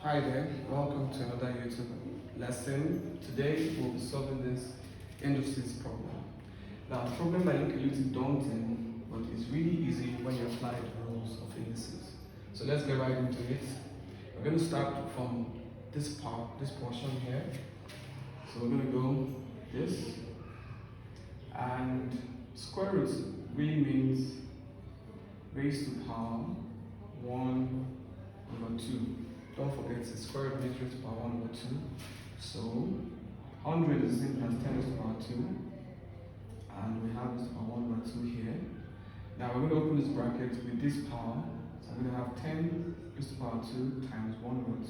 Hi there, welcome to another YouTube lesson. Today we'll be solving this indices problem. Now, the problem might look a little daunting, but it's really easy when you apply the rules of indices. So let's get right into it. We're going to start from this portion here. So we're going to go this, and square root really means raised to power 1 over 2. Don't forget, it's square root means raised to power 1 over 2. So 100 is the same as 10 raised to power 2. And we have this power 1 over 2 here. Now we're going to open this bracket with this power. So I'm going to have 10 raised to power 2 times 1 over 2.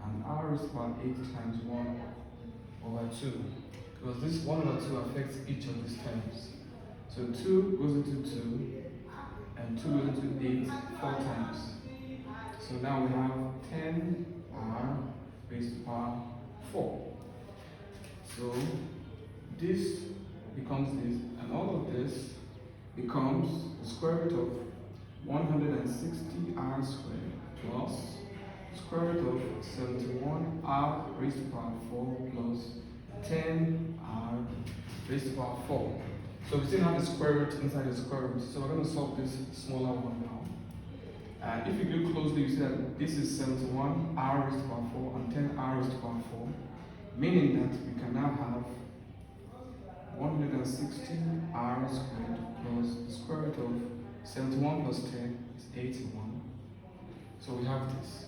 And r raised to power 8 times 1 over 2. Because this 1 over 2 affects each of these terms. So 2 goes into 2, and 2 goes into 8 4 times. So now we have 10r raised to power 4. So this becomes this, and all of this becomes the square root of 160r squared plus square root of 71r raised to power 4 plus 10r raised to power 4. So we still have the square root inside the square root, so we're going to solve this smaller one now. If you look closely, you see that this is 71 r raised to power 4 and 10 r raised to power 4, meaning that we can now have 160 r squared plus the square root of 71 plus 10 is 81. So we have this.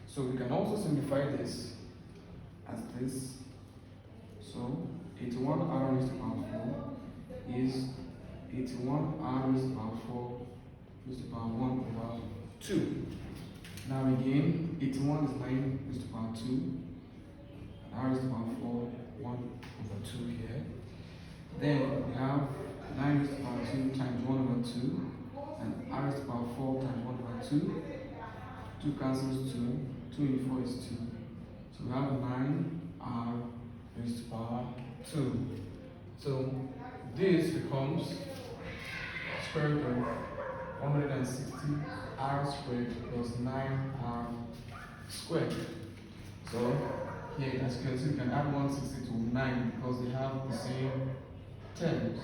So we can also simplify this as this. So 81 r raised to power 4 is 81 r raised to power 4 raised to power 1 over 2. Now again, 81 is 9 raised to power 2, and r raised to power 4, 1 over 2 here. Then we have 9 raised to power 2 times 1 over 2, and r raised to power 4 times 1 over 2. 2 cancels 2, 2 in 4 is 2. So we have 9r raised to power 2. So this becomes square root of 160 r squared plus 9r squared. So here, as you can see, we can add 160 to 9 because they have the same terms.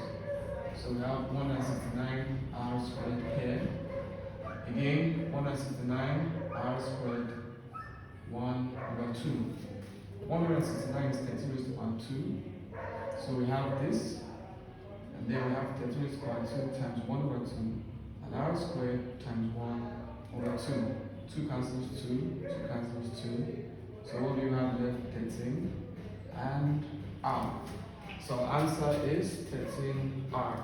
So we have 169r squared here. Again, 169r squared 1 over 2. 169 is 13 raised to the power 2. So we have this, and then we have 13 raised to the power 2 times 1 over 2. And r squared times 1 over 2. 2 cancels 2, 2 cancels 2. So what do you have left? 13 and r. So our answer is 13r.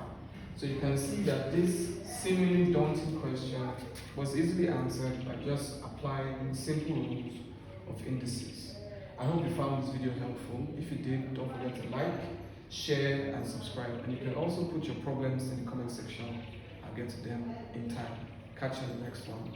So you can see that this seemingly daunting question was easily answered by just applying simple rules of indices. I hope you found this video helpful. If you did, don't forget to like, share, and subscribe. And you can also put your problems in the comment section. I'll get to them in time. Catch you in the next one.